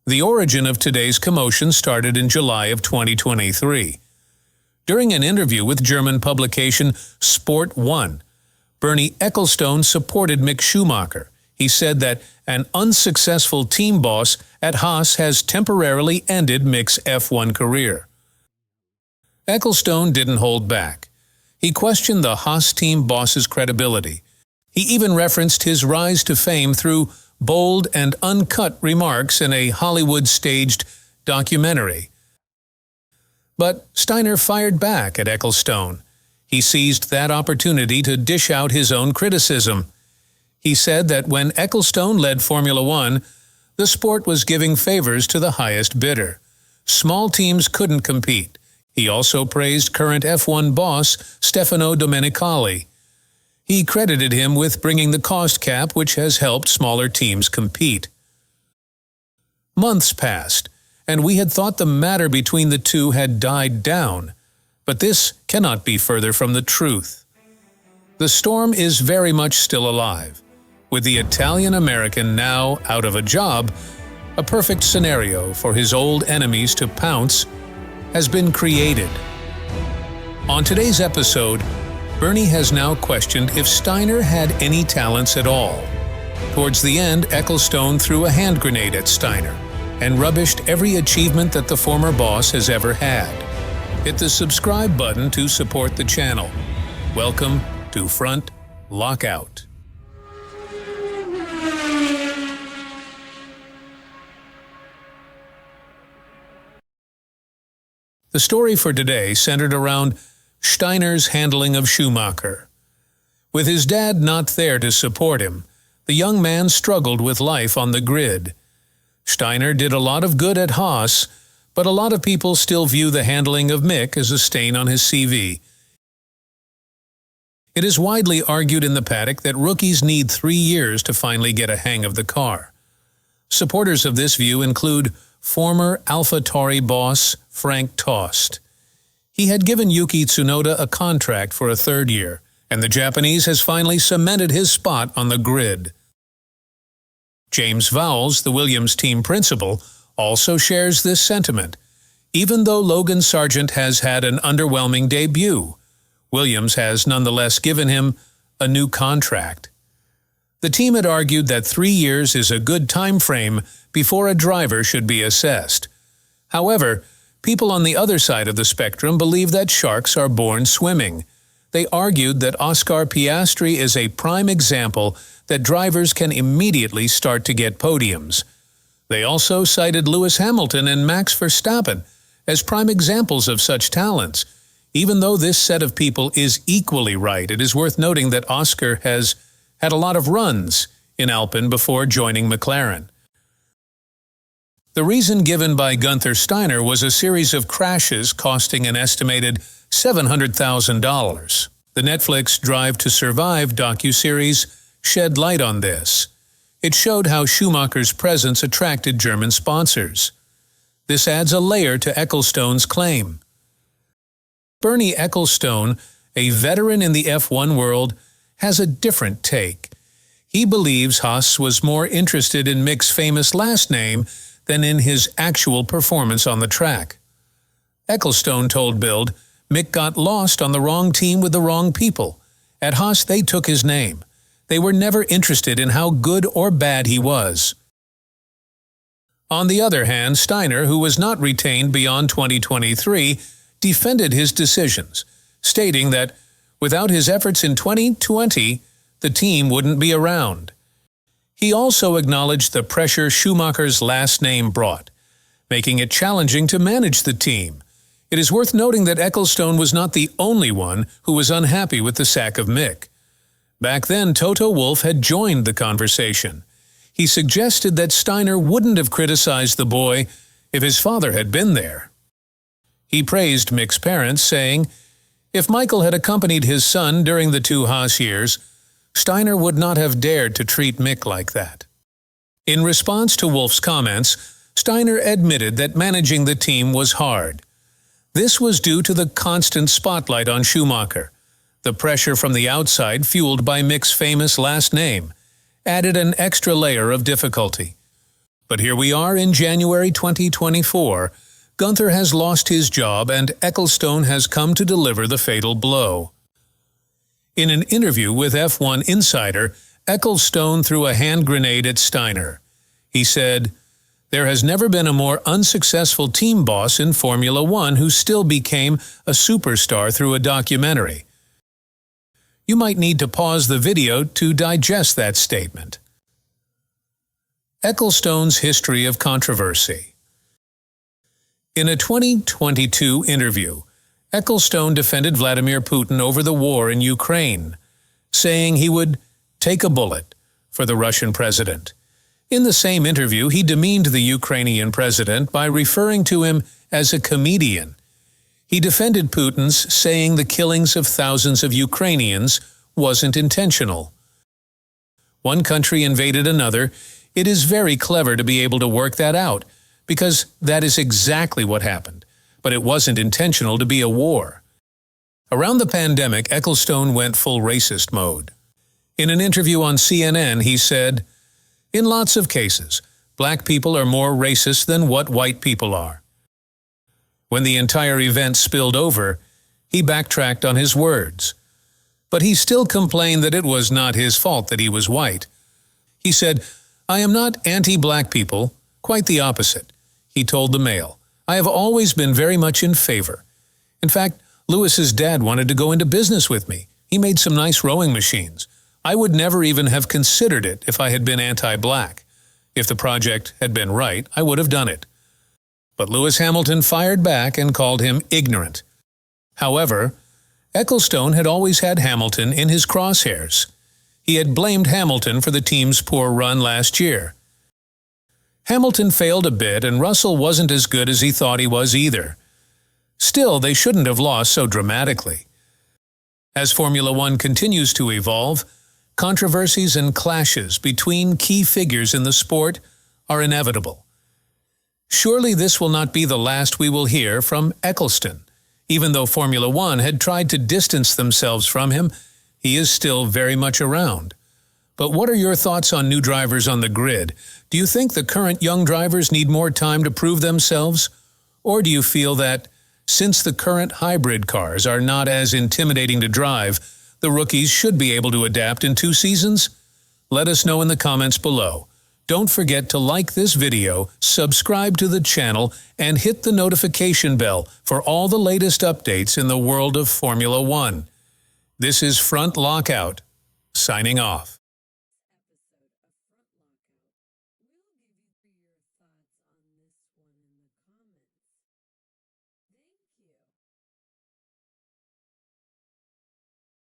The origin of today's commotion started in July of 2023. During an interview with German publication Sport 1, Bernie Ecclestone supported Mick Schumacher. He said that an unsuccessful team boss at Haas has temporarily ended Mick's F1 career. Ecclestone didn't hold back. He questioned the Haas team boss's credibility. He even referenced his rise to fame through bold and uncut remarks in a Hollywood-staged documentary. But Steiner fired back at Ecclestone. He seized that opportunity to dish out his own criticism. He said that when Ecclestone led Formula One, the sport was giving favors to the highest bidder. Small teams couldn't compete. He also praised current F1 boss Stefano Domenicali. He credited him with bringing the cost cap, which has helped smaller teams compete. Months passed, and we had thought the matter between the two had died down. But this cannot be further from the truth. The storm is very much still alive. With the Italian-American now out of a job, a perfect scenario for his old enemies to pounce has been created. On today's episode, Bernie has now questioned if Steiner had any talents at all. Towards the end, Ecclestone threw a hand grenade at Steiner and rubbished every achievement that the former boss has ever had. Hit the subscribe button to support the channel. Welcome to Front Lockout. The story for today centered around Steiner's handling of Schumacher. With his dad not there to support him, the young man struggled with life on the grid. Steiner did a lot of good at Haas, but a lot of people still view the handling of Mick as a stain on his CV. It is widely argued in the paddock that rookies need 3 years to finally get a hang of the car. Supporters of this view include former AlphaTauri boss Frank Tost. He had given Yuki Tsunoda a contract for a 3rd year, and the Japanese has finally cemented his spot on the grid. James Vowles, the Williams team principal, also shares this sentiment. Even though Logan Sargent has had an underwhelming debut, Williams has nonetheless given him a new contract. The team had argued that 3 years is a good time frame before a driver should be assessed. However, people on the other side of the spectrum believe that sharks are born swimming. They argued that Oscar Piastri is a prime example that drivers can immediately start to get podiums. They also cited Lewis Hamilton and Max Verstappen as prime examples of such talents. Even though this set of people is equally right, it is worth noting that Oscar has had a lot of runs in Alpine before joining McLaren. The reason given by Gunther Steiner was a series of crashes costing an estimated $700,000. The Netflix Drive to Survive docuseries shed light on this. It showed how Schumacher's presence attracted German sponsors. This adds a layer to Ecclestone's claim. Bernie Ecclestone, a veteran in the F1 world, has a different take. He believes Haas was more interested in Mick's famous last name than in his actual performance on the track. Ecclestone told Bild, Mick got lost on the wrong team with the wrong people. At Haas, they took his name. They were never interested in how good or bad he was. On the other hand, Steiner, who was not retained beyond 2023, defended his decisions, stating that without his efforts in 2020, the team wouldn't be around. He also acknowledged the pressure Schumacher's last name brought, making it challenging to manage the team. It is worth noting that Ecclestone was not the only one who was unhappy with the sack of Mick. Back then, Toto Wolff had joined the conversation. He suggested that Steiner wouldn't have criticized the boy if his father had been there. He praised Mick's parents, saying, if Michael had accompanied his son during the 2 Haas years, Steiner would not have dared to treat Mick like that. In response to Wolff's comments, Steiner admitted that managing the team was hard. This was due to the constant spotlight on Schumacher. The pressure from the outside, fueled by Mick's famous last name, added an extra layer of difficulty. But here we are in January 2024. Gunther has lost his job and Ecclestone has come to deliver the fatal blow. In an interview with F1 Insider, Ecclestone threw a hand grenade at Steiner. He said, "There has never been a more unsuccessful team boss in Formula One who still became a superstar through a documentary." You might need to pause the video to digest that statement. Ecclestone's history of controversy. In a 2022 interview, Ecclestone defended Vladimir Putin over the war in Ukraine, saying he would take a bullet for the Russian president. In the same interview, he demeaned the Ukrainian president by referring to him as a comedian. He defended Putin's, saying the killings of thousands of Ukrainians wasn't intentional. One country invaded another. It is very clever to be able to work that out, because that is exactly what happened. But it wasn't intentional to be a war. Around the pandemic, Ecclestone went full racist mode. In an interview on CNN, he said, "In lots of cases, black people are more racist than what white people are." When the entire event spilled over, he backtracked on his words. But he still complained that it was not his fault that he was white. He said, "I am not anti-black people, quite the opposite," he told the Mail. "I have always been very much in favor. In fact, Lewis's dad wanted to go into business with me. He made some nice rowing machines. I would never even have considered it if I had been anti-black. If the project had been right, I would have done it." But Lewis Hamilton fired back and called him ignorant. However, Ecclestone had always had Hamilton in his crosshairs. He had blamed Hamilton for the team's poor run last year. Hamilton failed a bit, and Russell wasn't as good as he thought he was either. Still, they shouldn't have lost so dramatically. As Formula One continues to evolve, controversies and clashes between key figures in the sport are inevitable. Surely this will not be the last we will hear from Ecclestone. Even though Formula One had tried to distance themselves from him, he is still very much around. But what are your thoughts on new drivers on the grid? Do you think the current young drivers need more time to prove themselves? Or do you feel that, since the current hybrid cars are not as intimidating to drive, the rookies should be able to adapt in 2 seasons? Let us know in the comments below. Don't forget to like this video, subscribe to the channel, and hit the notification bell for all the latest updates in the world of Formula One. This is Front Lockout, signing off.